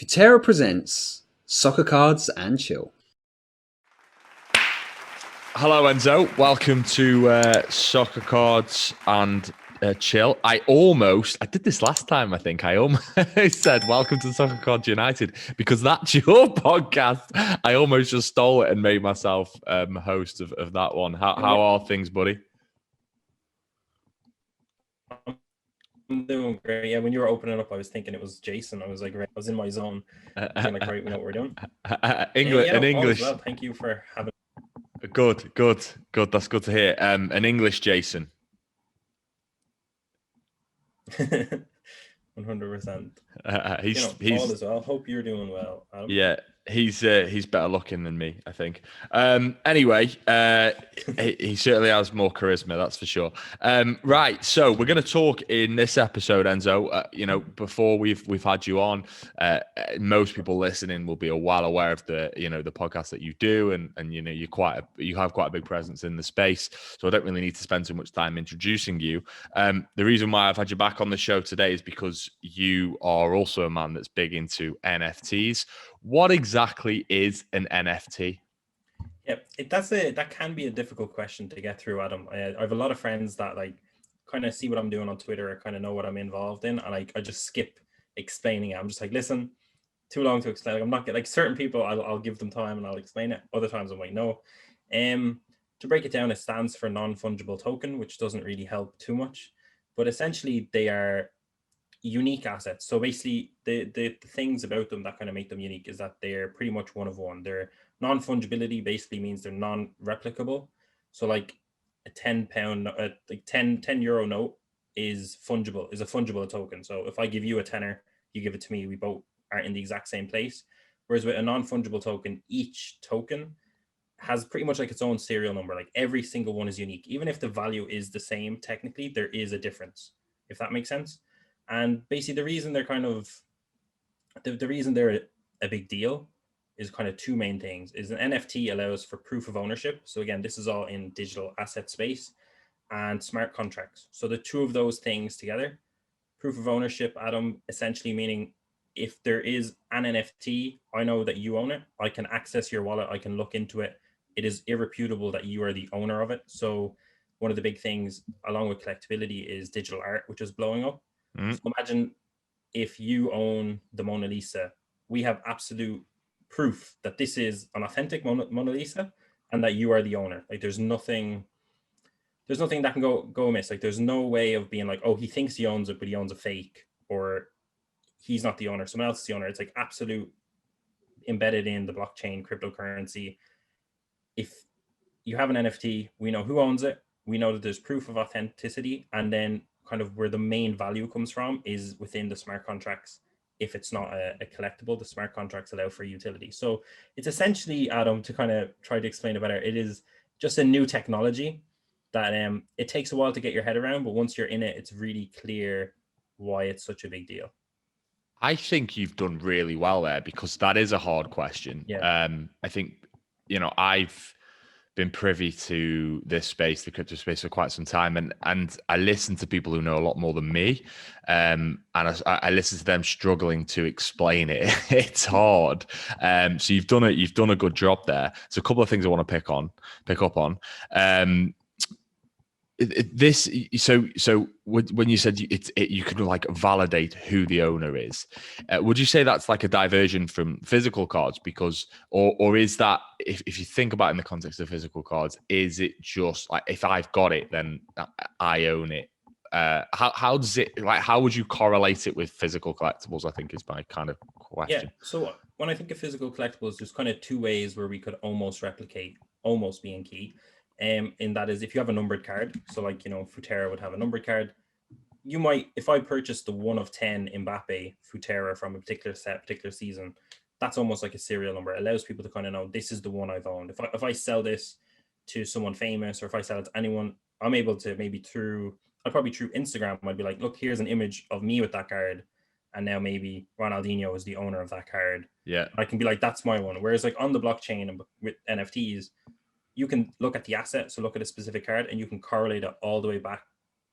Futera presents Soccer Cards and Chill. Hello, Enzo. Welcome to Soccer Cards and Chill. I did this last time, I think. I almost said, welcome to Soccer Cards United, because that's your podcast. I almost just stole it and made myself host of that one. How are things, buddy? I'm doing great. Yeah, when you were opening up, I was thinking it was Jason. I was like, I was in my zone. Being like, right, we know what we're doing. English. All is well. Thank you for having. Good. That's good to hear. An English Jason. 100%. He's all as well. Hope you're doing well, Adam. Yeah, he's better looking than me, I think. Anyway, he certainly has more charisma, that's for sure. Right, so we're going to talk in this episode, Enzo. Before we've had you on, most people listening will be well aware of the podcast that you do, and you have quite a big presence in the space. So I don't really need to spend too much time introducing you. The reason why I've had you back on the show today is because you are also a man that's big into NFTs. What exactly is an NFT? Yeah, that can be a difficult question to get through, Adam. I have a lot of friends that kind of see what I'm doing on Twitter or kind of know what I'm involved in, and I just skip explaining it. I'm just like, listen, too long to explain. I'm not like certain people. I'll give them time and I'll explain it. Other times I'm like, no. To break it down, it stands for non-fungible token, which doesn't really help too much, but essentially they are unique assets. So basically the things about them that kind of make them unique is that they're pretty much one of one. Their non-fungibility basically means they're non-replicable. So like a 10 euro note is a fungible token. So if I give you a tenner, you give it to me, we both are in the exact same place. Whereas with a non-fungible token, each token has pretty much like its own serial number. Like every single one is unique. Even if the value is the same, technically there is a difference, if that makes sense. And basically the reason they're the reason they're a big deal is kind of two main things. Is an NFT allows for proof of ownership. So again, this is all in digital asset space, and smart contracts. So the two of those things together, proof of ownership, Adam, essentially meaning if there is an NFT, I know that you own it. I can access your wallet. I can look into it. It is irrefutable that you are the owner of it. So one of the big things along with collectability is digital art, which is blowing up. So imagine if you own the Mona Lisa, we have absolute proof that this is an authentic Mona Lisa and that you are the owner. Like there's nothing that can go amiss. Like there's no way of being like, oh, he thinks he owns it, but he owns a fake, or he's not the owner, someone else is the owner. It's like absolute embedded in the blockchain cryptocurrency. If you have an NFT, we know who owns it. We know that there's proof of authenticity, and then kind of where the main value comes from is within the smart contracts. If it's not a collectible, the smart contracts allow for utility. So it's essentially, Adam, to kind of try to explain it better, it is just a new technology that it takes a while to get your head around, but once you're in it, it's really clear why it's such a big deal. I think you've done really well there, because that is a hard question. Yeah. I think, I've been privy to this space, the crypto space, for quite some time, and I listen to people who know a lot more than me, and I listen to them struggling to explain it. It's hard. So you've done a good job there. So a couple of things I want to pick up on. So when you said you could like validate who the owner is, would you say that's like a diversion from physical cards? Because or is that, if you think about it in the context of physical cards, is it just like, if I've got it, then I own it? How does it, like, how would you correlate it with physical collectibles, I think is my kind of question. Yeah, so when I think of physical collectibles, there's kind of two ways where we could almost replicate, almost being key. And that is if you have a numbered card. So like, Futera would have a numbered card. You might, if I purchased the 1 of 10 Mbappe Futera from a particular set, particular season, that's almost like a serial number. It allows people to kind of know this is the one I've owned. If I sell this to someone famous, or if I sell it to anyone, I'm able to probably through Instagram, I'd be like, look, here's an image of me with that card. And now maybe Ronaldinho is the owner of that card. Yeah. I can be like, that's my one. Whereas like on the blockchain and with NFTs, you can look at the asset, so look at a specific card, and you can correlate it all the way back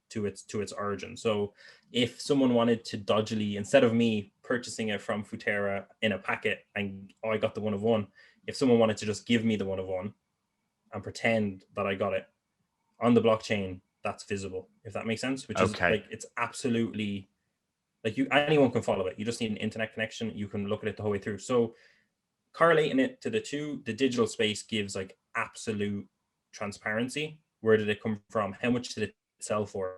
to its origin. So if someone wanted to dodgily, instead of me purchasing it from Futera in a packet and I got the one of one. If someone wanted to just give me the one of one and pretend that I got it on the blockchain, that's visible, if that makes sense, which is like, it's absolutely like anyone can follow it. You just need an internet connection. You can look at it the whole way through. So correlating it to the digital space gives like absolute transparency. Where did it come from? How much did it sell for?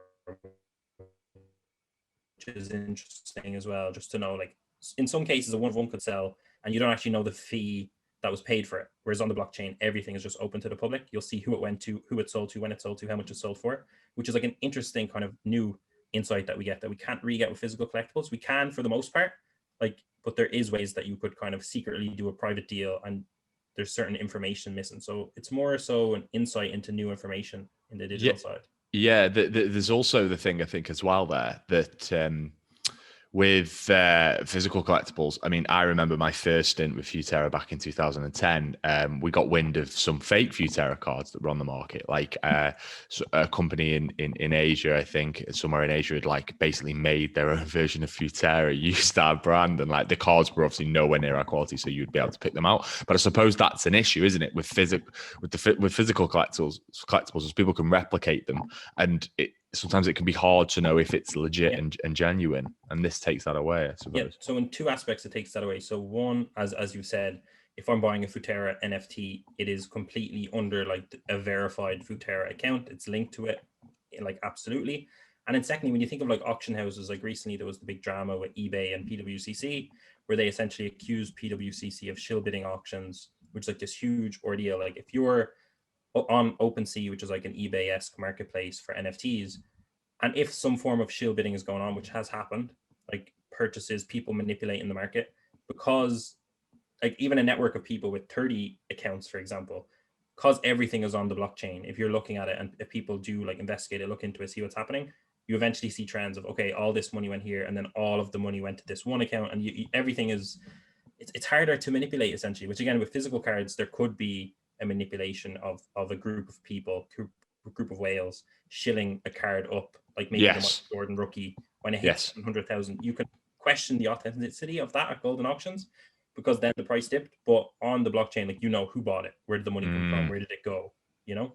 Which is interesting as well, just to know, like, in some cases a one of one could sell and you don't actually know the fee that was paid for it. Whereas on the blockchain, everything is just open to the public. You'll see who it went to, who it sold to, when it sold to, how much it sold for, which is like an interesting kind of new insight that we get that we can't really get with physical collectibles. We can for the most part, like, but there is ways that you could kind of secretly do a private deal and there's certain information missing. So it's more so an insight into new information in the digital side. Yeah, there's also the thing I think as well there that with physical collectibles, I mean, I remember my first stint with Futera back in 2010. We got wind of some fake Futera cards that were on the market. Like a company in Asia, I think, somewhere in Asia, had like basically made their own version of Futera, used our brand, and like the cards were obviously nowhere near our quality, so you'd be able to pick them out. But I suppose that's an issue, isn't it, with physical collectibles, as people can replicate them, and sometimes it can be hard to know if it's legit and genuine, and this takes that away, I suppose. Yeah, so in two aspects it takes that away. So one, as you said, if I'm buying a Futera NFT, it is completely under like a verified Futera account. It's linked to it, like, absolutely. And then secondly, when you think of like auction houses, like recently there was the big drama with eBay and PWCC, where they essentially accused PWCC of shill bidding auctions, which is like this huge ordeal. Like if you're on OpenSea, which is like an eBay-esque marketplace for NFTs, and if some form of shill bidding is going on, which has happened, like purchases, people manipulating the market, because like even a network of people with 30 accounts, for example, because everything is on the blockchain, if you're looking at it and if people do like investigate it, look into it, see what's happening, you eventually see trends of, okay, all this money went here and then all of the money went to this one account, and everything is, it's harder to manipulate essentially, which again, with physical cards, there could be a manipulation of a group of people, group of whales shilling a card up, like maybe the Michael Jordan rookie, when it hits 100,000. You could question the authenticity of that at golden auctions, because then the price dipped. But on the blockchain, like, you know who bought it, where did the money come from, where did it go, you know?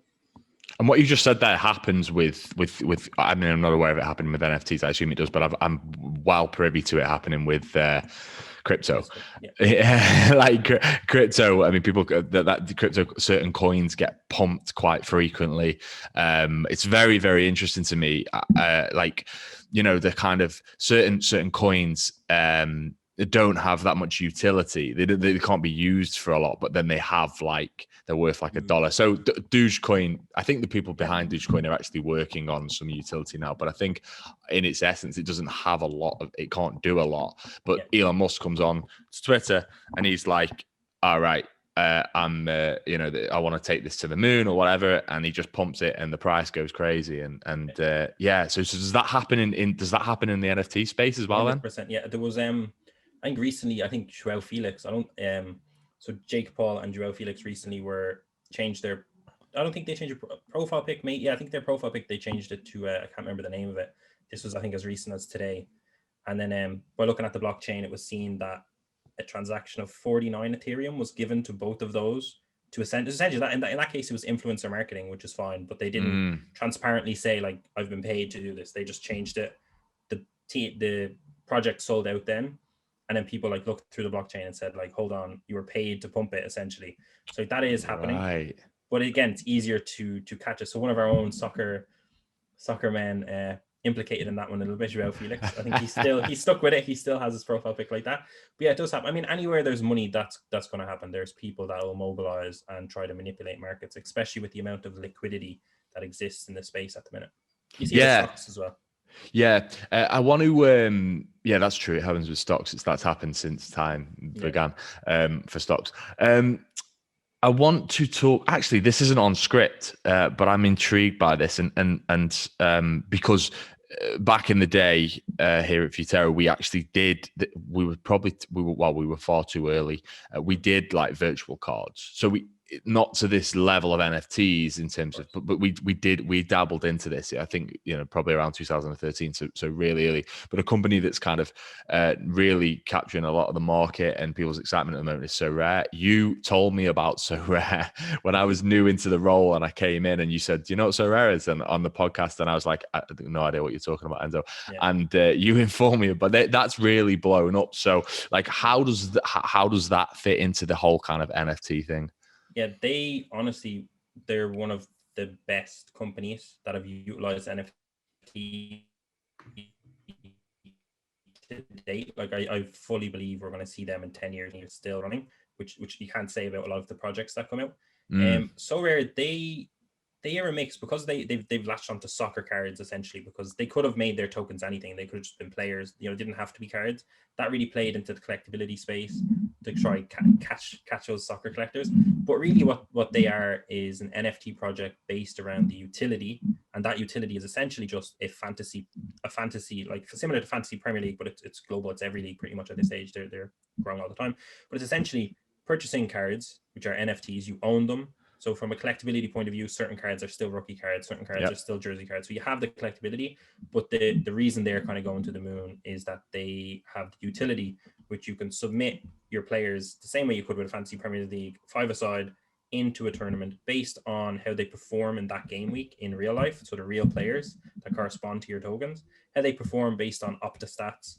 And what you just said there happens with I mean, I'm not aware of it happening with NFTs. I assume it does, but I'm well privy to it happening with crypto. Yeah. Like crypto, I mean, people that crypto, certain coins get pumped quite frequently. It's very, very interesting to me. Like, you know, the kind of certain coins don't have that much utility. They can't be used for a lot, but then they have, like, they're worth like $1. So Dogecoin, I think the people behind Dogecoin are actually working on some utility now, but I think in its essence, it doesn't have a lot of, it can't do a lot. But Elon Musk comes on to Twitter and he's like, all right, I'm, you know, I want to take this to the moon or whatever, and he just pumps it, and the price goes crazy. And yeah, so does that happen in the NFT space as well? 100%, then? Yeah, there was I think recently, I think Joao Felix, so Jake Paul and Joao Felix recently changed their, I don't think they changed their profile pic, mate. Yeah, I think their profile pic, they changed it to, I can't remember the name of it. This was, I think, as recent as today. And then by looking at the blockchain, it was seen that a transaction of 49 Ethereum was given to both of those to essentially that in that case, it was influencer marketing, which is fine, but they didn't transparently say, like, I've been paid to do this. They just changed it. The project sold out then. And then people, like, looked through the blockchain and said, like, hold on, you were paid to pump it, essentially. So that is happening. Right. But again, it's easier to catch it. So one of our own soccer men implicated in that one a little bit, Joao Felix. I think he's stuck with it. He still has his profile pic like that. But yeah, it does happen. I mean, anywhere there's money, that's going to happen. There's people that will mobilize and try to manipulate markets, especially with the amount of liquidity that exists in the space at the minute. You see the stocks as well. Yeah, I want to. Yeah, that's true. It happens with stocks. That's happened since time began for stocks. I want to talk. Actually, this isn't on script, but I'm intrigued by this, and because back in the day here at Futera, we actually did. We were far too early. We did like virtual cards. So not to this level of NFTs in terms of, but we dabbled into this. I think, probably around 2013, so really early. But a company that's kind of really capturing a lot of the market and people's excitement at the moment is So Rare. You told me about So Rare when I was new into the role, and I came in, and you said, "Do you know what So Rare is?" And on the podcast, and I was like, "I have no idea what you're talking about, Enzo." Yeah. And you informed me, but that's really blown up. So, like, how does that fit into the whole kind of NFT thing? Yeah, they're one of the best companies that have utilized NFT to date. Like I fully believe we're going to see them in 10 years and it's still running, which you can't say about a lot of the projects that come out. So Rare, they are a mix because they've latched onto soccer cards essentially, because they could have made their tokens anything. They could have just been players, didn't have to be cards. That really played into the collectability space to try catch those soccer collectors. But really what they are is an NFT project based around the utility, and that utility is essentially just a fantasy like similar to Fantasy Premier League, but it's global. It's every league pretty much at this stage. They're growing all the time. But it's essentially purchasing cards, which are NFTs. You own them. So from a collectability point of view, certain cards are still rookie cards, certain cards are still jersey cards. So you have the collectability, but the reason they're kind of going to the moon is that they have the utility, which you can submit your players the same way you could with a Fantasy Premier League, 5-a-side, into a tournament based on how they perform in that game week in real life. So the real players that correspond to your tokens, how they perform based on Opta stats.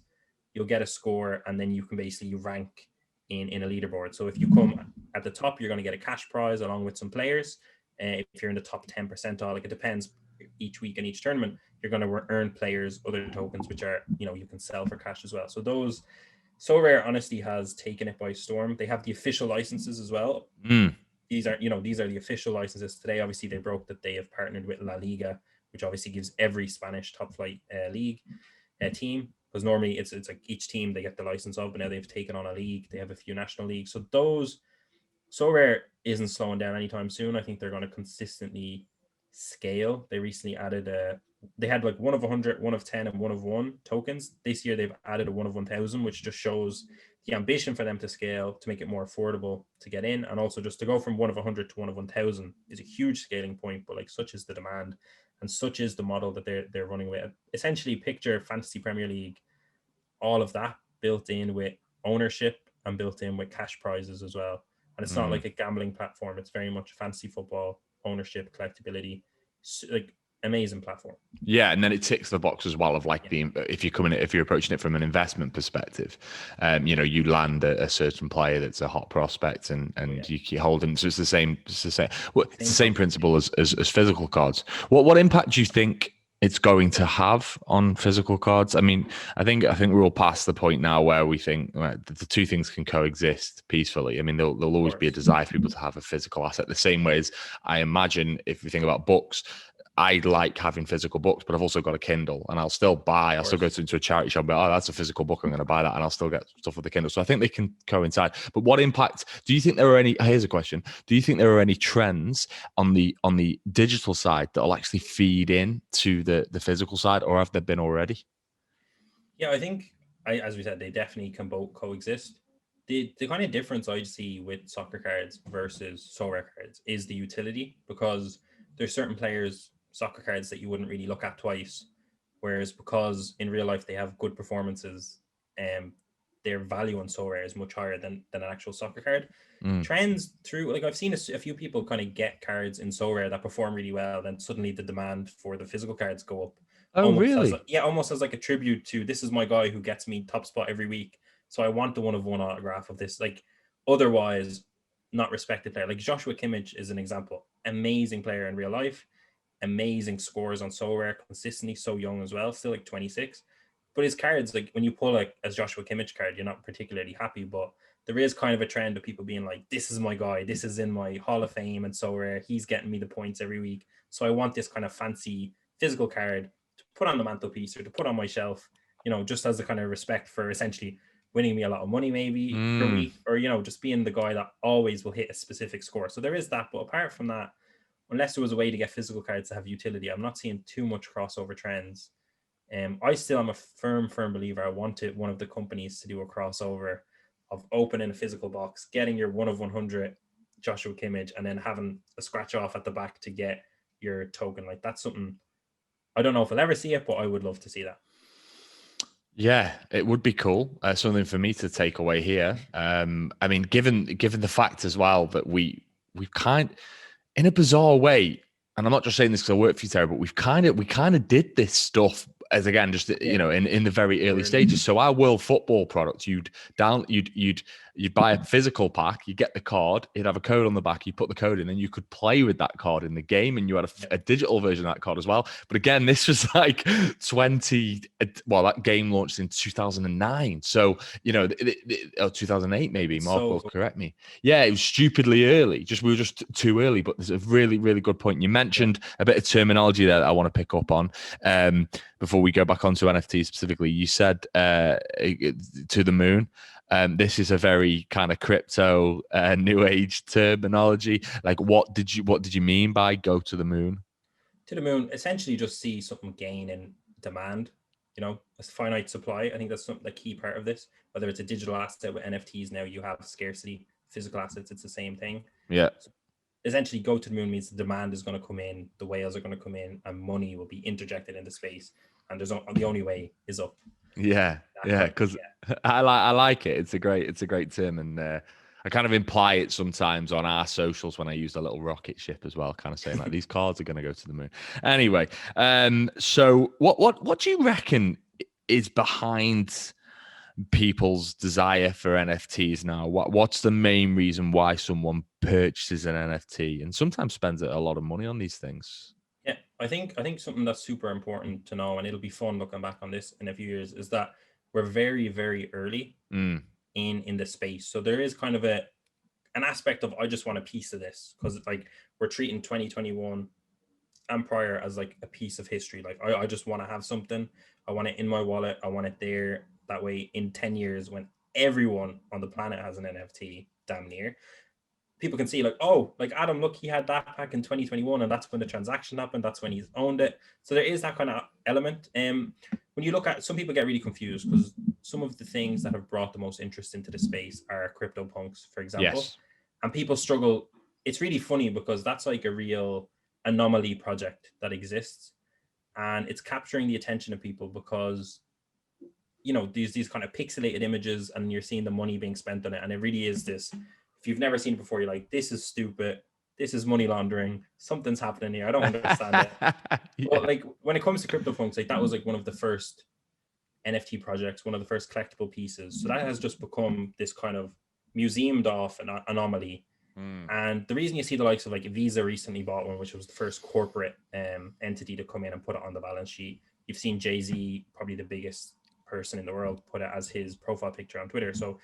You'll get a score, and then you can basically rank in a leaderboard. So if you come at the top, you're going to get a cash prize along with some players. If you're in the top 10 percentile, like it depends each week and each tournament, you're going to earn players, other tokens, which are, you can sell for cash as well. So those, So Rare honestly has taken it by storm. They have the official licenses as well. These are the official licenses today. Obviously, they broke that they have partnered with La Liga, which obviously gives every Spanish top flight league team, because normally it's like each team they get the license of, but now they've taken on a league. They have a few national leagues. So So Rare isn't slowing down anytime soon. I think they're going to consistently scale. They recently added they had like 1 of 100, 1 of 10, and 1 of 1 tokens. This year they've added a 1 of 1,000, which just shows the ambition for them to scale, to make it more affordable to get in, and also just to go from 1 of 100 to 1 of 1,000 is a huge scaling point. But like, such is the demand, and such is the model that they're running with. Essentially, picture Fantasy Premier League, all of that built in with ownership and built in with cash prizes as well. And it's not like a gambling platform. It's very much fantasy football, ownership, collectability, like amazing platform. Yeah, and then it ticks the box as well of like being, if you're approaching it from an investment perspective, you land a certain player that's a hot prospect, and you keep holding. So it's the same principle as physical cards. What impact do you think it's going to have on physical cards? I mean, I think we're all past the point now where we think the two things can coexist peacefully. I mean, there'll always be a desire for people to have a physical asset, the same way as I imagine if we think about books. I like having physical books, but I've also got a Kindle, and I'll still go into a charity shop, but that's a physical book, I'm going to buy that, and I'll still get stuff with the Kindle. So I think they can coincide. But what impact do you think there are any? Here's a question: do you think there are any trends on the digital side that will actually feed in to the physical side, or have there been already? Yeah, I think, as we said, they definitely can both coexist. The kind of difference I see with soccer cards versus So Rare cards is the utility, because there's certain players, soccer cards, that you wouldn't really look at twice, whereas because in real life they have good performances, their value on So Rare is much higher than an actual soccer card. Trends through, like, I've seen a few people kind of get cards in So Rare that perform really well, then suddenly the demand for the physical cards go up. Oh, really? Almost as like a tribute to, this is my guy who gets me top spot every week, so I want the 1 of 1 autograph of this. Like, otherwise not respected player, like Joshua Kimmich is an example. Amazing player in real life, amazing scores on So Rare consistently, so young as well, still like 26. But his cards, like when you pull like as Joshua Kimmich card, you're not particularly happy. But there is kind of a trend of people being like, this is my guy, this is in my Hall of Fame and So Rare, he's getting me the points every week, so I want this kind of fancy physical card to put on the mantelpiece or to put on my shelf, just as a kind of respect for essentially winning me a lot of money maybe per week, or just being the guy that always will hit a specific score. So there is that. But apart from that, unless there was a way to get physical cards to have utility, I'm not seeing too much crossover trends. I still am a firm believer. I wanted one of the companies to do a crossover of opening a physical box, getting your 1 of 100 Joshua Kimmich and then having a scratch off at the back to get your token. Like that's something I don't know if I'll ever see it, but I would love to see that. Yeah, it would be cool. Something for me to take away here. I mean, given the fact as well that we've kind, in a bizarre way, and I'm not just saying this because I work for Futera, but we kind of did this stuff as, again, just in the very early stages. So our World Football product, you'd buy a physical pack, you get the card, it'd have a code on the back, you put the code in, and you could play with that card in the game, and you had a digital version of that card as well. But again, this was like that game launched in 2009, so 2008 maybe. Mark will correct me. Yeah, it was stupidly early. We were just too early. But there's a really, really good point. You mentioned a bit of terminology there that I want to pick up on before we go back onto NFTs specifically. You said to the moon. This is a very kind of crypto new age terminology. Like, what did you mean by go to the moon? To the moon, essentially, just see something gain in demand. A finite supply. I think that's the key part of this. Whether it's a digital asset with NFTs, now you have scarcity. Physical assets, it's the same thing. Yeah. So essentially, go to the moon means the demand is going to come in, the whales are going to come in, and money will be interjected into space. And the only way is up. Yeah, because I like it. It's a great term, and I kind of imply it sometimes on our socials when I use a little rocket ship as well, kind of saying like these cards are going to go to the moon. Anyway, so what do you reckon is behind people's desire for NFTs now? What's the main reason why someone purchases an NFT and sometimes spends a lot of money on these things? Yeah, I think something that's super important to know, and it'll be fun looking back on this in a few years, is that we're very, very early in the space. So there is kind of an aspect of I just want a piece of this, because like we're treating 2021 and prior as like a piece of history. Like I just want to have something. I want it in my wallet. I want it there. That way, in 10 years, when everyone on the planet has an NFT, damn near, people can see like, oh, like Adam, look, he had that back in 2021, and that's when the transaction happened. That's when he's owned it. So there is that kind of element. When you look at, some people get really confused because some of the things that have brought the most interest into the space are CryptoPunks, for example. Yes. And people struggle. It's really funny because that's like a real anomaly project that exists, and it's capturing the attention of people because these kind of pixelated images, and you're seeing the money being spent on it, and it really is this. If you've never seen it before, you're like, this is stupid. This is money laundering. Something's happening here. I don't understand it. Yeah. But like when it comes to CryptoPunks, like that was like one of the first NFT projects, one of the first collectible pieces. So that has just become this kind of museumed off an anomaly. And the reason you see the likes of like Visa recently bought one, which was the first corporate entity to come in and put it on the balance sheet. You've seen Jay-Z, probably the biggest person in the world, put it as his profile picture on Twitter. So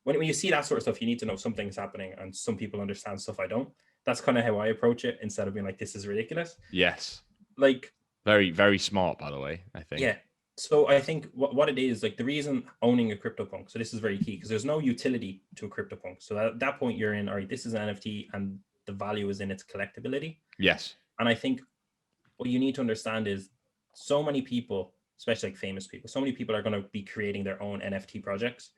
when you see that sort of stuff, you need to know something's happening, and some people understand stuff I don't. That's kind of how I approach it, instead of being like, this is ridiculous. Yes. Like, very, very smart, by the way, I think. Yeah. So I think what it is, like the reason owning a CryptoPunk, so this is very key, because there's no utility to a CryptoPunk. So at that point you're in, all right, this is an NFT and the value is in its collectability. Yes. And I think what you need to understand is so many people, especially like famous people, so many people are going to be creating their own NFT projects.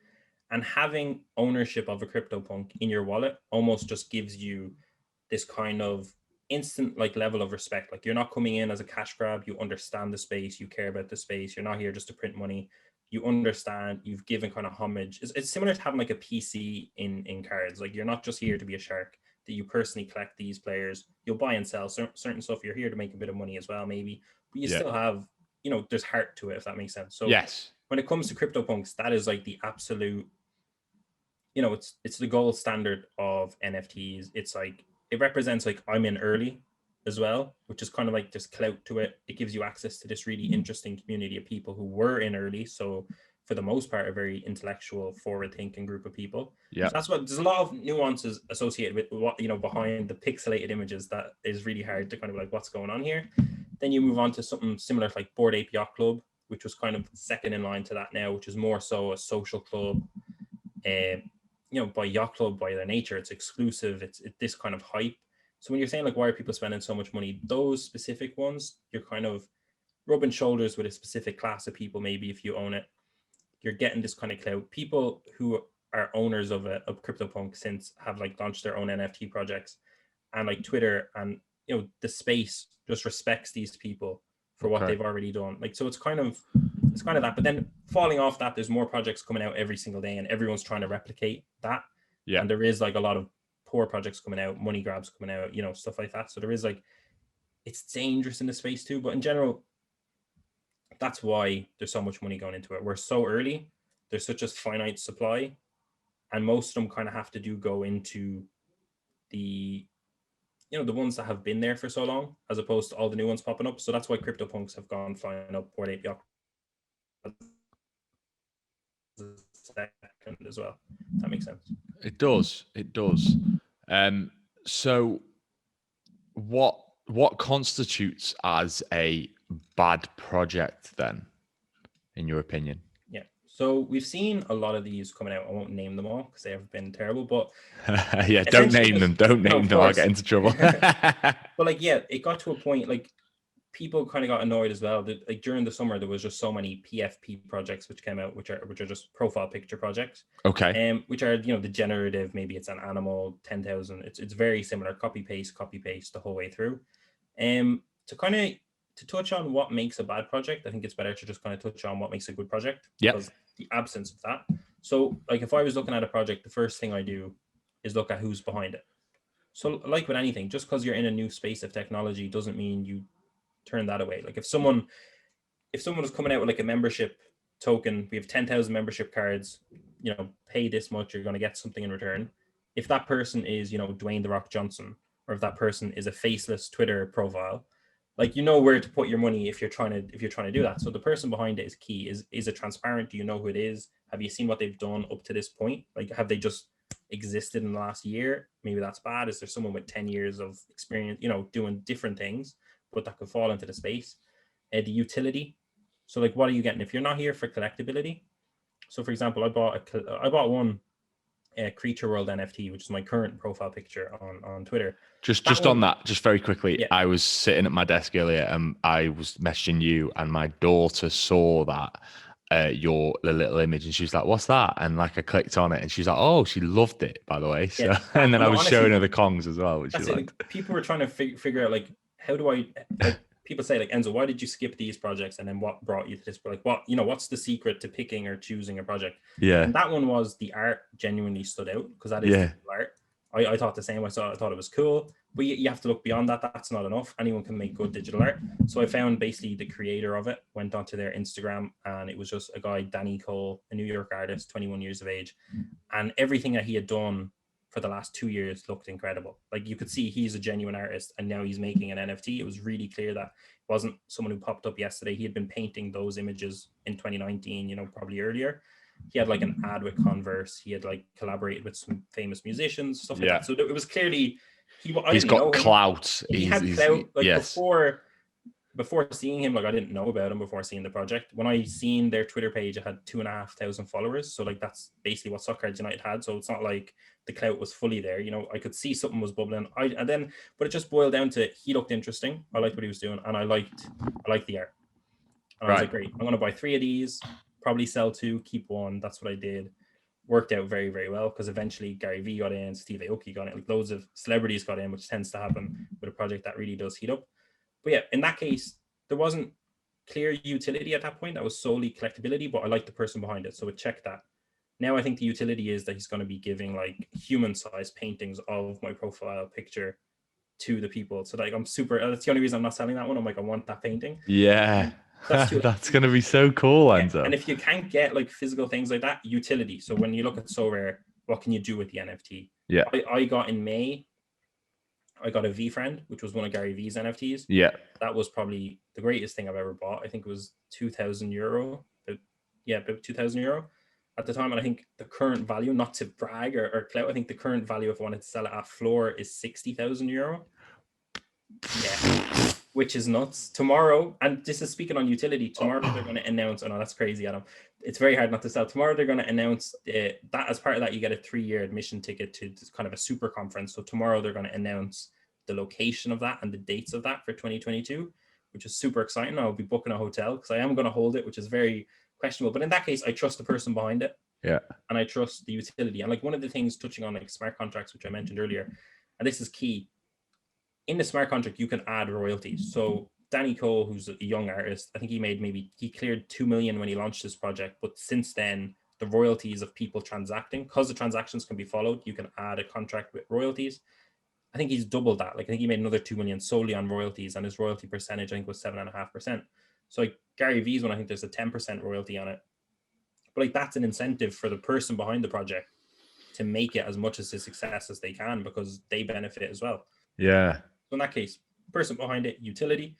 And having ownership of a CryptoPunk in your wallet almost just gives you this kind of instant like level of respect. Like you're not coming in as a cash grab. You understand the space. You care about the space. You're not here just to print money. You understand. You've given kind of homage. It's similar to having like a PC in cards. Like you're not just here to be a shark. That you personally collect these players. You'll buy and sell certain stuff. You're here to make a bit of money as well, maybe. But you still have, there's heart to it, if that makes sense. So yes, when it comes to CryptoPunks, that is like the absolute, it's the gold standard of NFTs. It's like, it represents like I'm in early as well, which is kind of like just clout to it. It gives you access to this really interesting community of people who were in early. So for the most part, a very intellectual, forward-thinking group of people. Yeah, so that's what, there's a lot of nuances associated with what, behind the pixelated images that is really hard to kind of like, what's going on here. Then you move on to something similar to like Bored Ape Yacht Club, which was kind of second in line to that now, which is more so a social club. By Yacht Club, by their nature, it's exclusive. It's this kind of hype. So when you're saying like, why are people spending so much money? Those specific ones, you're kind of rubbing shoulders with a specific class of people. Maybe if you own it, you're getting this kind of clout. People who are owners of CryptoPunk since have like launched their own NFT projects, and like Twitter and the space just respects these people for what they've already done. Like, so it's kind of that. But then falling off that, there's more projects coming out every single day, and everyone's trying to replicate that. Yeah. And there is like a lot of poor projects coming out, money grabs coming out, stuff like that. So there is like, it's dangerous in the space too. But in general, that's why there's so much money going into it. We're so early. There's such a finite supply, and most of them kind of have to go into the the ones that have been there for so long, as opposed to all the new ones popping up. So that's why CryptoPunks have gone flying up. Bored Ape Yacht second as well. If that makes sense. It does. It does. So what constitutes as a bad project then, in your opinion? Yeah. So we've seen a lot of these coming out. I won't name them all because they have been terrible, but yeah, don't name them. Don't name them. I'll get into trouble. But like, yeah, it got to a point like people kind of got annoyed as well. That, like, during the summer, there was just so many PFP projects which came out, which are just profile picture projects. Okay. Which are the generative. Maybe it's an animal 10,000. It's very similar. Copy paste the whole way through. To touch on what makes a bad project, I think it's better to just kind of touch on what makes a good project. Yeah. Because the absence of that. So, like, if I was looking at a project, the first thing I do is look at who's behind it. So, like with anything, just because you're in a new space of technology doesn't mean you turn that away. Like, if someone is coming out with like a membership token, we have 10,000 membership cards, pay this much, you're going to get something in return. If that person is, Dwayne The Rock Johnson, or if that person is a faceless Twitter profile, like, where to put your money if you're trying to do that. So the person behind it is key. Is it transparent? Do you know who it is? Have you seen what they've done up to this point? Like, have they just existed in the last year? Maybe that's bad. Is there someone with 10 years of experience, doing different things, but that could fall into the space? The utility. So, like, what are you getting if you're not here for collectability? So, for example, I bought one Creature World NFT, which is my current profile picture on Twitter. Just on that, just very quickly, yeah. I was sitting at my desk earlier and I was messaging you, and my daughter saw that the little image, and she was like, "What's that?" And like, I clicked on it, and she's like, "Oh, she loved it, by the way." So, Yeah, and then I was honestly, showing her the Kongs as well, which she liked. Like, people were trying to figure out, like, how do I, like, people say, like, Enzo, why did you skip these projects, and then what brought you to this? Like, what's the secret to picking or choosing a project? Yeah. And that one was the art genuinely stood out, because that is art. I thought the same. I thought it was cool, but you have to look beyond that. That's not enough. Anyone can make good digital art. So I found basically the creator of it, went onto their Instagram, and it was just a guy, Danny Cole, a New York artist, 21 years of age, and everything that he had done for the last 2 years looked incredible. Like, you could see he's a genuine artist, and now he's making an NFT. It was really clear that it wasn't someone who popped up yesterday. He had been painting those images in 2019, probably earlier. He had like an ad with Converse. He had like collaborated with some famous musicians, stuff like that. So it was clearly he's got clout. He had clout. Like, before seeing him, like, I didn't know about him before seeing the project. When I seen their Twitter page, it had 2,500 followers. So like, that's basically what Soccer United had. So it's not like the clout was fully there. I could see something was bubbling. But it just boiled down to, he looked interesting. I liked what he was doing, and I liked the art. And I was like, great, I'm going to buy 3 of these. Probably sell 2, keep 1. That's what I did. Worked out very, very well, because eventually Gary Vee got in, Steve Aoki got in, like, loads of celebrities got in, which tends to happen with a project that really does heat up. But yeah, in that case, there wasn't clear utility at that point. That was solely collectability, but I liked the person behind it, so it checked that. Now I think the utility is that he's going to be giving like human-sized paintings of my profile picture to the people. So like, that's the only reason I'm not selling that one. I'm like, I want that painting. Yeah. That's going to be so cool, Enzo. Yeah. And if you can't get like physical things like that, utility. So when you look at So Rare, what can you do with the NFT? Yeah. I got in May, I got a V-Friend, which was one of Gary V's NFTs. Yeah. That was probably the greatest thing I've ever bought. I think it was 2,000 euro. About 2,000 euro at the time. And I think the current value, not to brag or clout, I think the current value, if I wanted to sell it at floor, is 60,000 euro. Yeah. Which is nuts. Tomorrow, and this is speaking on utility, tomorrow they're going to announce, oh no, that's crazy, Adam. It's very hard not to sell. Tomorrow they're going to announce that as part of that, you get a 3-year admission ticket to kind of a super conference. So tomorrow they're going to announce the location of that and the dates of that for 2022, which is super exciting. I'll be booking a hotel because I am going to hold it, which is very questionable. But in that case, I trust the person behind it. Yeah. And I trust the utility. And like one of the things touching on like smart contracts, which I mentioned earlier, and this is key, in the smart contract, you can add royalties. So Danny Cole, who's a young artist, I think he cleared 2 million when he launched this project. But since then, the royalties of people transacting, because the transactions can be followed, you can add a contract with royalties. I think he's doubled that. Like I think he made another 2 million solely on royalties, and his royalty percentage, I think, was 7.5%. So like Gary V's one, I think there's a 10% royalty on it. But like that's an incentive for the person behind the project to make it as much as a success as they can, because they benefit as well. Yeah. So in that case, person behind it, utility.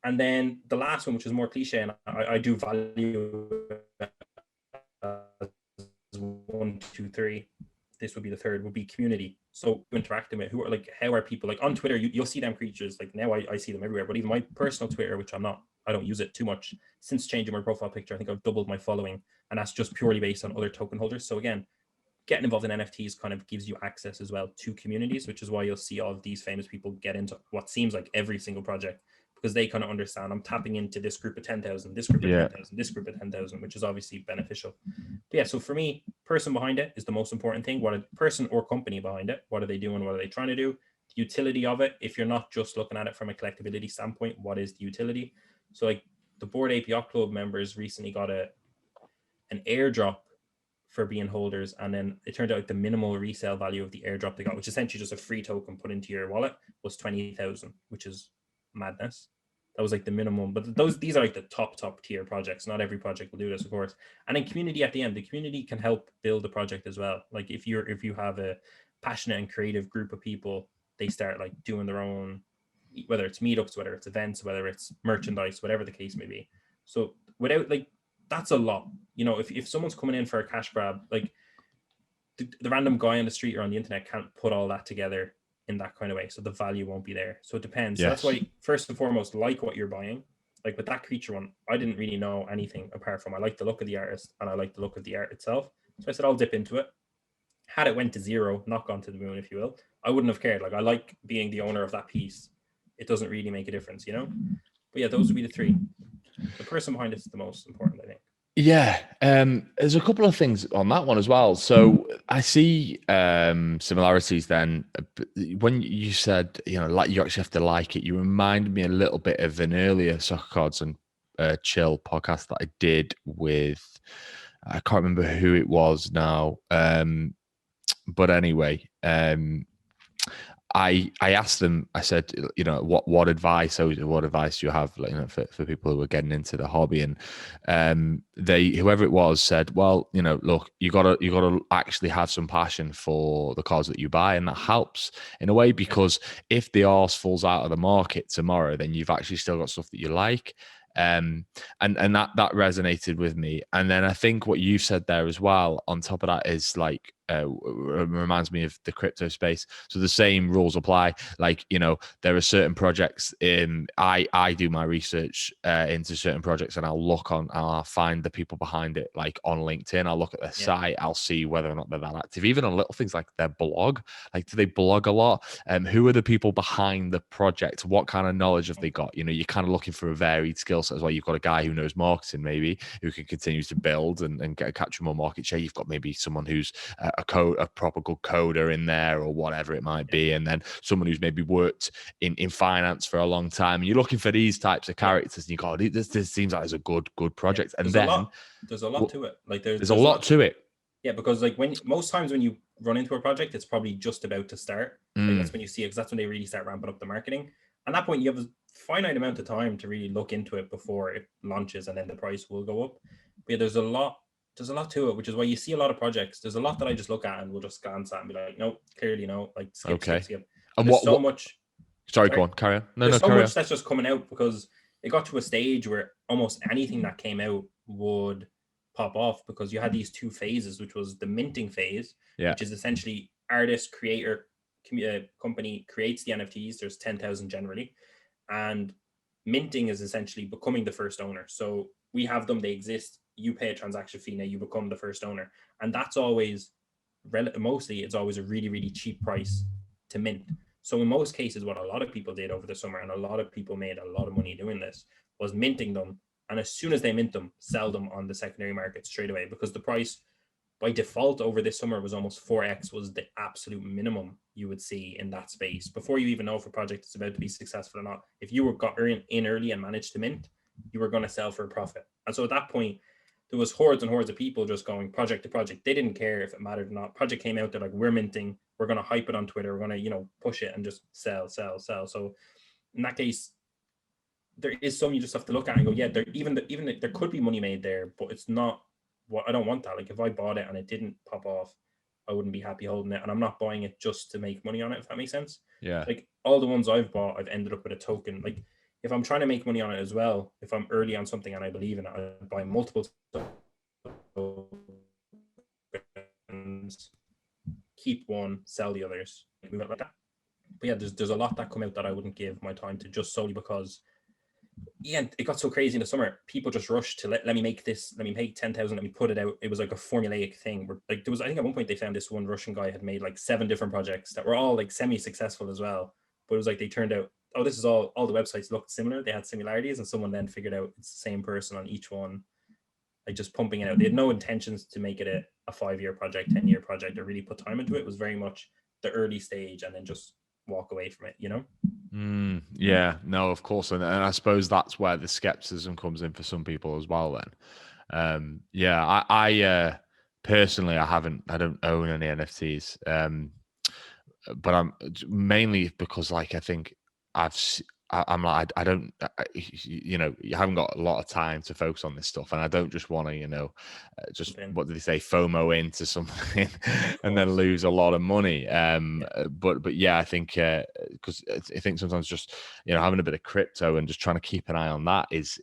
And then the last one, which is more cliche, and I do value one, two, three. This would be the third, would be community. So interacting with who are like, how are people like on Twitter? You'll see them creatures. Like now I see them everywhere, but even my personal Twitter, which I don't use it too much since changing my profile picture. I think I've doubled my following, and that's just purely based on other token holders. So again, getting involved in NFTs kind of gives you access as well to communities, which is why you'll see all of these famous people get into what seems like every single project, because they kind of understand I'm tapping into this group of 10,000, this group of 10,000, this group of 10,000, which is obviously beneficial. But yeah, so for me, person behind it is the most important thing. What a person or company behind it, what are they doing? What are they trying to do? The utility of it, if you're not just looking at it from a collectability standpoint, what is the utility? So like the Bored Ape Yacht Club members recently got an airdrop for being holders, and then it turned out like the minimal resale value of the airdrop they got, which is essentially just a free token put into your wallet, was 20,000, which is madness. That was like the minimum, but these are like the top tier projects. Not every project will do this, of course. And then community at the end, the community can help build the project as well. Like if you have a passionate and creative group of people, they start like doing their own, whether it's meetups, whether it's events, whether it's merchandise, whatever the case may be. So without like, that's a lot. If someone's coming in for a cash grab, like the random guy on the street or on the internet can't put all that together in that kind of way, so the value won't be there. So it depends. So that's why, first and foremost, like what you're buying. Like with that creature one, I didn't really know anything apart from I like the look of the artist and I like the look of the art itself. So I said I'll dip into it. Had it went to zero, not gone to the moon, if you will, I wouldn't have cared. Like I like being the owner of that piece. It doesn't really make a difference, But yeah, those would be the three. The person behind it is the most important, I think. Yeah, there's a couple of things on that one as well. So I see similarities then. When you said, like you actually have to like it, you reminded me a little bit of an earlier Soccer Cards and Chill podcast that I did with, I can't remember who it was now. But anyway, I asked them, I said, what advice do you have, for people who are getting into the hobby? And whoever it was said, well, look, you gotta actually have some passion for the cards that you buy, and that helps in a way, because if the arse falls out of the market tomorrow, then you've actually still got stuff that you like. And that resonated with me. And then I think what you said there as well, on top of that, is like reminds me of the crypto space. So the same rules apply. Like, there are certain projects I do my research into certain projects, and I'll find the people behind it, like on LinkedIn. I'll look at their site, I'll see whether or not they're that active, even on little things like their blog. Like, do they blog a lot? Who are the people behind the project? What kind of knowledge have they got? You're kind of looking for a varied skill set as well. You've got a guy who knows marketing, maybe, who can continue to build and capture more market share. You've got maybe someone who's a proper good coder in there, or whatever it might be, and then someone who's maybe worked in finance for a long time. And you're looking for these types of characters, and you go, this seems like it's a good project. And there's a lot to it. Like there's a lot to it. Yeah, because like most times when you run into a project, it's probably just about to start. Like that's when you see it, because that's when they really start ramping up the marketing. And at that point, you have a finite amount of time to really look into it before it launches, and then the price will go up. But yeah, there's a lot to it, which is why you see a lot of projects. There's a lot that I just look at and will just glance at and be like, no, clearly no, like skip. And there's so much. Sorry, go on, carry on. There's so much that's just coming out, because it got to a stage where almost anything that came out would pop off, because you had these two phases, which was the minting phase, which is essentially artist, creator, company creates the NFTs. There's 10,000 generally, and minting is essentially becoming the first owner. So we have them, they exist, you pay a transaction fee, now you become the first owner, and that's always mostly it's always a really, really cheap price to mint. So in most cases, what a lot of people did over the summer, and a lot of people made a lot of money doing this, was minting them, and as soon as they mint them, sell them on the secondary market straight away, because the price by default over this summer was almost 4x was the absolute minimum you would see in that space before you even know if a project is about to be successful or not. If you got in early and managed to mint, you were going to sell for a profit. And so at that point, there was hordes and hordes of people just going project to project. They didn't care if it mattered or not. Project came out, they're like, we're minting, we're going to hype it on Twitter, we're going to, push it and just sell. So in that case, there is some you just have to look at and go, yeah, even there could be money made there, but it's not what I don't want that. Like if I bought it and it didn't pop off, I wouldn't be happy holding it. And I'm not buying it just to make money on it, if that makes sense. Yeah. Like all the ones I've bought, I've ended up with a token. Like if I'm trying to make money on it as well, if I'm early on something and I believe in it, I buy multiple tokens, keep one, sell the others. Like that. But yeah, there's a lot that come out that I wouldn't give my time to just solely because it got so crazy in the summer. People just rushed to let me make this, let me make 10,000, let me put it out. It was like a formulaic thing where like there was, I think at one point they found this one Russian guy had made like 7 different projects that were all like semi-successful as well. But it was like they turned out, oh, this is all the websites looked similar. They had similarities, and someone then figured out it's the same person on each one, like just pumping it out. They had no intentions to make it a 5-year project, 10-year project, or really put time into it. It was very much the early stage and then just walk away from it, Yeah, no, of course. And I suppose that's where the skepticism comes in for some people as well then. I personally, I don't own any NFTs. But I'm mainly because like I think I'm like I don't you haven't got a lot of time to focus on this stuff, and I don't just want to just what did they say, FOMO into something and then lose a lot of money. But yeah, I think because I think sometimes just having a bit of crypto and just trying to keep an eye on that is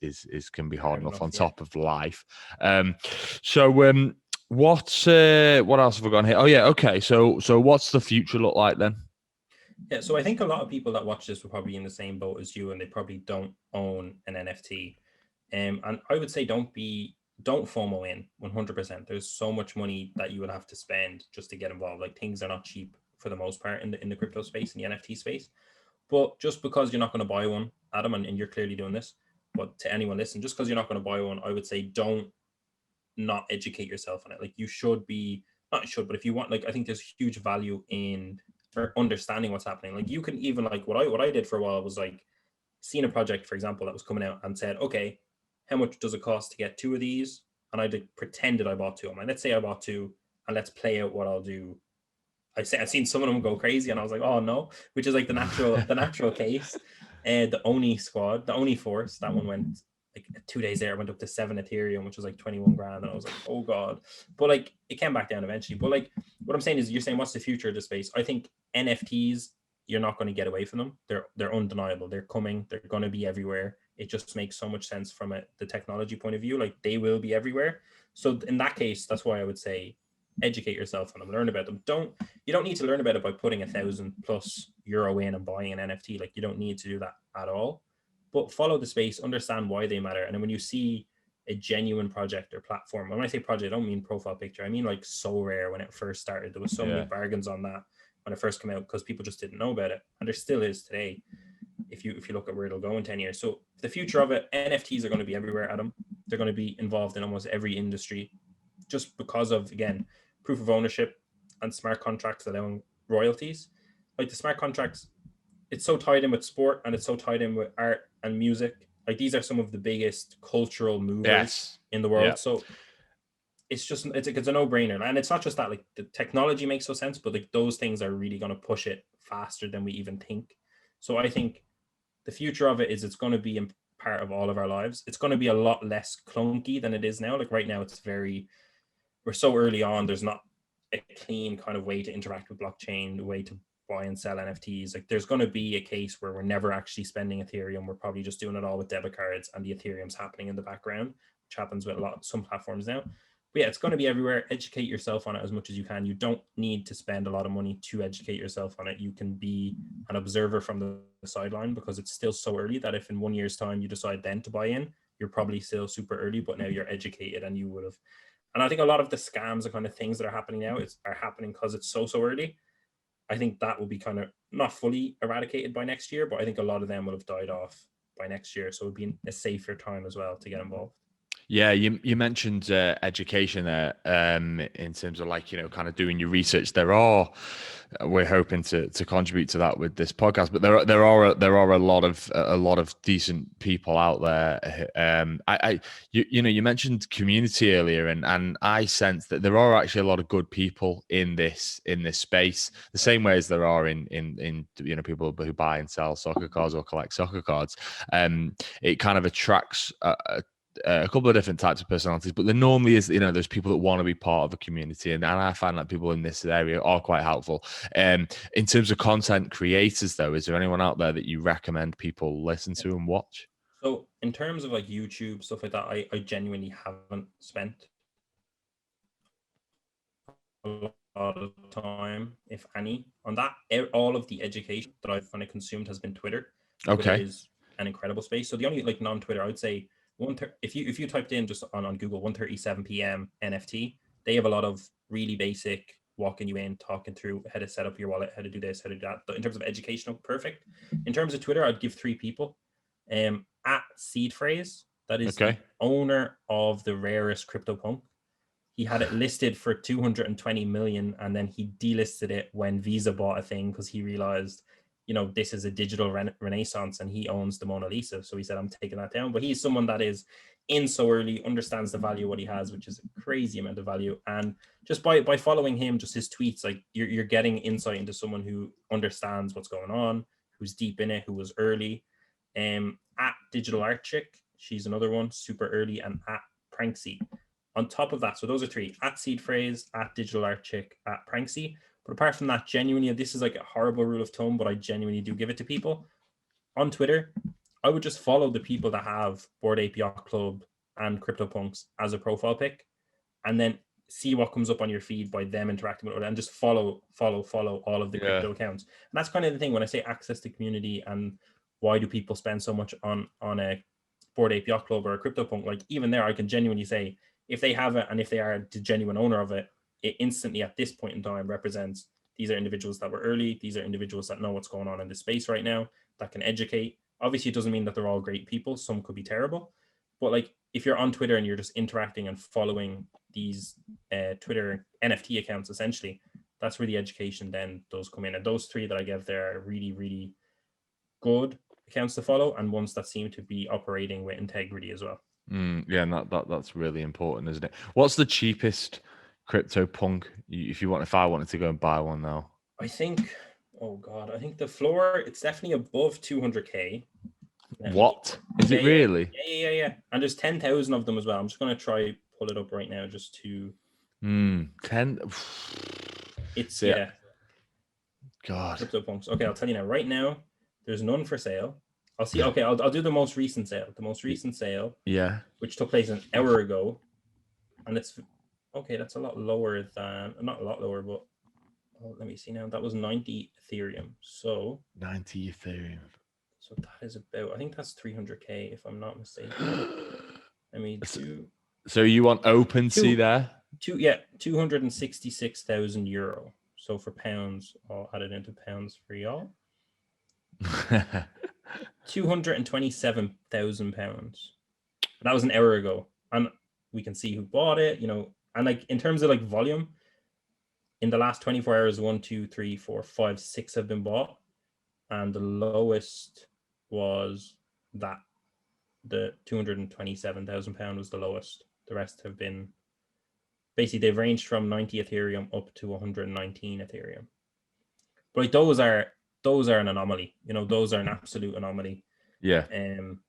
can be hard enough on top of life. What else have we got here? Oh yeah, okay. So what's the future look like then? Yeah, so I think a lot of people that watch this will probably be in the same boat as you, and they probably don't own an NFT. And I would say don't FOMO in 100%. There's so much money that you would have to spend just to get involved. Like things are not cheap for the most part in the crypto space, in the NFT space. But just because you're not going to buy one, Adam, and you're clearly doing this, but to anyone listen, just because you're not going to buy one, I would say don't not educate yourself on it. Like you should be, not should, but if you want, like I think there's huge value in understanding what's happening. Like you can even like what I did for a while was like seeing a project, for example, that was coming out and said, okay, how much does it cost to get 2 of these? And I pretended I bought 2 of them. And let's say I bought 2, and let's play out what I'll do. I've seen some of them go crazy, and I was like, oh no, which is like the natural case. The Oni squad, the Oni force, that one went like 2 days there, went up to 7 Ethereum, which was like 21 grand. And I was like, oh God. But like it came back down eventually. But like what I'm saying is, you're saying what's the future of the space? I think NFTs, you're not going to get away from them. They're undeniable. They're coming. They're going to be everywhere. It just makes so much sense from the technology point of view. Like they will be everywhere. So in that case, that's why I would say educate yourself on them, learn about them. You don't need to learn about it by putting €1,000+ in and buying an NFT. Like you don't need to do that at all. But follow the space, understand why they matter. And then when you see a genuine project or platform, when I say project, I don't mean profile picture. I mean like So Rare when it first started. There was so many bargains on that when it first came out because people just didn't know about it. And there still is today if you look at where it'll go in 10 years. So the future of it, NFTs are going to be everywhere, Adam. They're going to be involved in almost every industry just because of, again, proof of ownership and smart contracts allowing royalties. Like the smart contracts, it's so tied in with sport and it's so tied in with art and music. Like these are some of the biggest cultural movers in the world. Yeah. So it's a no-brainer. And it's not just that, like the technology makes no sense, but like those things are really going to push it faster than we even think. So I think the future of it is it's going to be part of all of our lives. It's going to be a lot less clunky than it is now. Like right now we're so early on, there's not a clean kind of way to interact with blockchain, the way to buy and sell NFTs. Like there's going to be a case where we're never actually spending Ethereum. We're probably just doing it all with debit cards and the Ethereum's happening in the background, which happens with some platforms now. But yeah, it's going to be everywhere. Educate yourself on it as much as you can. You don't need to spend a lot of money to educate yourself on it. You can be an observer from the sideline because it's still so early that if in 1 year's time you decide then to buy in, you're probably still super early, but now you're educated and you would have. And I think a lot of the scams and kind of things that are happening now are happening because it's so early. I think that will be kind of not fully eradicated by next year, but I think a lot of them will have died off by next year. So it would be a safer time as well to get involved. Yeah, you mentioned education there, in terms of like, kind of doing your research. We're hoping to contribute to that with this podcast, but there are a lot of decent people out there. You mentioned community earlier, and I sense that there are actually a lot of good people in this space, the same way as there are in people who buy and sell soccer cards or collect soccer cards. It kind of attracts a couple of different types of personalities, but there normally is, there's people that want to be part of a community, and I find that people in this area are quite helpful. In terms of content creators, though, is there anyone out there that you recommend people listen to and watch? So in terms of like YouTube, stuff like that, I genuinely haven't spent a lot of time, if any, on that. All of the education that I've kind of consumed has been Twitter. Twitter Okay. is an incredible space. So the only like non-Twitter, I would say if you typed in just on Google 1:37 p.m. NFT, they have a lot of really basic walking you in, talking through how to set up your wallet, how to do this, how to do that. But in terms of educational, perfect. In terms of Twitter, I'd give 3 people. At Seed Phrase, that is the Okay. owner of the rarest CryptoPunk. He had it listed for 220 million, and then he delisted it when Visa bought a thing because he realized, this is a digital renaissance, and he owns the Mona Lisa. So he said, I'm taking that down. But he's someone that is in so early, understands the value of what he has, which is a crazy amount of value. And just by following him, just his tweets, like you're getting insight into someone who understands what's going on, who's deep in it, who was early. At Digital Art Chick, she's another one, super early, and at Pranksy. On top of that, so those are 3: at Seed Phrase, at Digital Art Chick, at Pranksy. But apart from that, genuinely, this is like a horrible rule of thumb, but I genuinely do give it to people. On Twitter, I would just follow the people that have Bored Ape Yacht Club and CryptoPunks as a profile pic, and then see what comes up on your feed by them interacting with it, and just follow all of the Yeah. crypto accounts. And that's kind of the thing when I say access to community and why do people spend so much on a Bored Ape Yacht Club or a CryptoPunk. Like even there, I can genuinely say if they have it and if they are the genuine owner of it, it instantly at this point in time represents these are individuals that were early. These are individuals that know what's going on in the space right now, that can educate. Obviously, it doesn't mean that they're all great people. Some could be terrible. But like if you're on Twitter and you're just interacting and following these Twitter NFT accounts, essentially, that's where the education then does come in. And those 3 that I gave there are really, really good accounts to follow, and ones that seem to be operating with integrity as well. Yeah, and that's really important, isn't it? What's the cheapest crypto punk if I wanted to go and buy one now? I think, oh God, I think the floor, it's definitely above 200K. What is it really? Yeah. And there's 10,000 of them as well. I'm just going to try pull it up right now just to. 10. It's, Yeah. yeah. God. CryptoPunks. Okay, I'll tell you now. Right now, there's none for sale. I'll see. Okay, I'll do the most recent sale. The most recent sale, Yeah. which took place an hour ago, and it's okay. That's a lot lower than not a lot lower, but let me see now. That was 90 Ethereum. So 90 Ethereum. So that is about. I think that's 300K if I'm not mistaken. I mean, So you want OpenSea there? 266,000 euro. So for pounds, I'll add it into pounds for y'all. 227,000 pounds. That was an hour ago, and we can see who bought it. And like in terms of like volume, in the last 24 hours, 1, 2, 3, 4, 5, 6 have been bought, and the lowest was that the 227,000 pound was the lowest. The rest have been basically they've ranged from 90 Ethereum up to 119 Ethereum. But like those are an anomaly. Those are an absolute anomaly. Yeah. And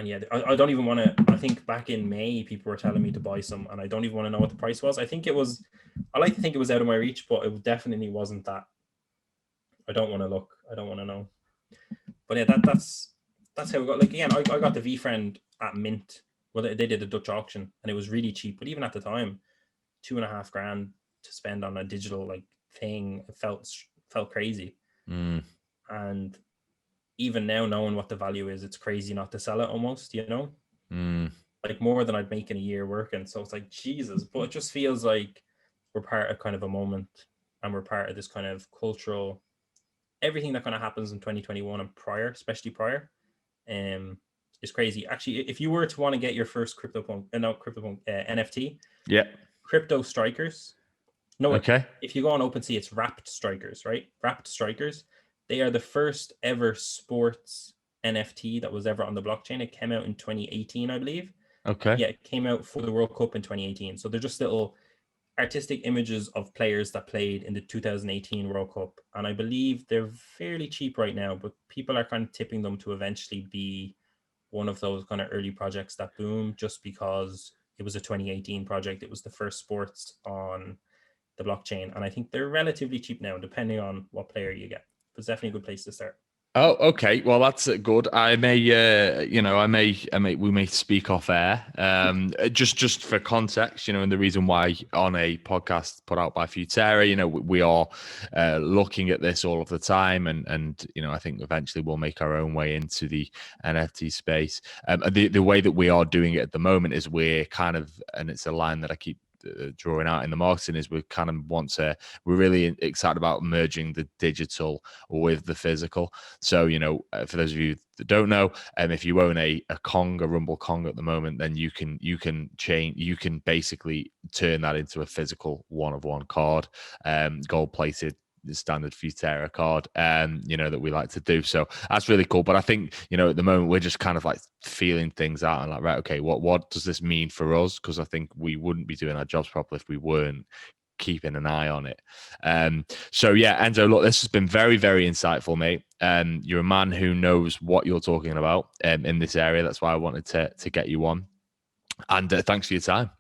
yeah, I don't even want to. I think back in May, people were telling me to buy some, and I don't even want to know what the price was. I like to think it was out of my reach, but it definitely wasn't that. I don't want to look. I don't want to know. But yeah, that's how we got. Like again, I got the VFriend at Mint. Well, they did a Dutch auction, and it was really cheap. But even at the time, $2.5 grand to spend on a digital like thing, it felt crazy. And even now, knowing what the value is, it's crazy not to sell it almost, like more than I'd make in a year working. So it's like, Jesus, but it just feels like we're part of kind of a moment, and we're part of this kind of cultural, everything that kind of happens in 2021 and prior, especially prior. is crazy. Actually, if you were to want to get your first NFT, Yeah. Crypto Strikers. No, Okay. if you go on OpenSea, it's Wrapped Strikers, right? Wrapped Strikers. They are the first ever sports NFT that was ever on the blockchain. It came out in 2018, I believe. Okay. Yeah, it came out for the World Cup in 2018. So they're just little artistic images of players that played in the 2018 World Cup. And I believe they're fairly cheap right now, but people are kind of tipping them to eventually be one of those kind of early projects that boom, just because it was a 2018 project. It was the first sports on the blockchain. And I think they're relatively cheap now, depending on what player you get. But it's definitely a good place to start. Oh, okay. Well, that's good. I may, we may speak off air. Just for context, and the reason why on a podcast put out by Futera, we are looking at this all of the time, and I think eventually we'll make our own way into the NFT space. The way that we are doing it at the moment is we're kind of, and it's a line that I keep drawing out in the marketing, is we're really excited about merging the digital with the physical. So, for those of you that don't know, if you own a Rumble Kong at the moment, then you can basically turn that into a physical one-of-one card, gold-plated standard Futera card, that we like to do. So that's really cool. But I think, at the moment we're just kind of like feeling things out and like, right, okay, what does this mean for us? Because I think we wouldn't be doing our jobs properly if we weren't keeping an eye on it. So yeah, Enzo, look, this has been very, very insightful, mate. You're a man who knows what you're talking about in this area. That's why I wanted to get you on. And thanks for your time.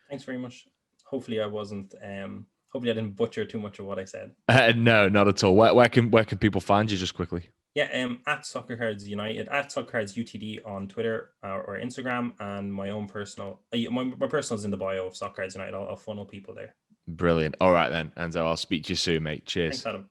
Thanks very much. Hopefully I didn't butcher too much of what I said. No, not at all. Where can people find you, just quickly? Yeah, at Soccer Cards United, at Soccer Cards UTD on Twitter or Instagram, and my own personal, my personal is in the bio of Soccer Cards United. I'll funnel people there. Brilliant. All right then, Enzo, I'll speak to you soon, mate. Cheers. Thanks, Adam.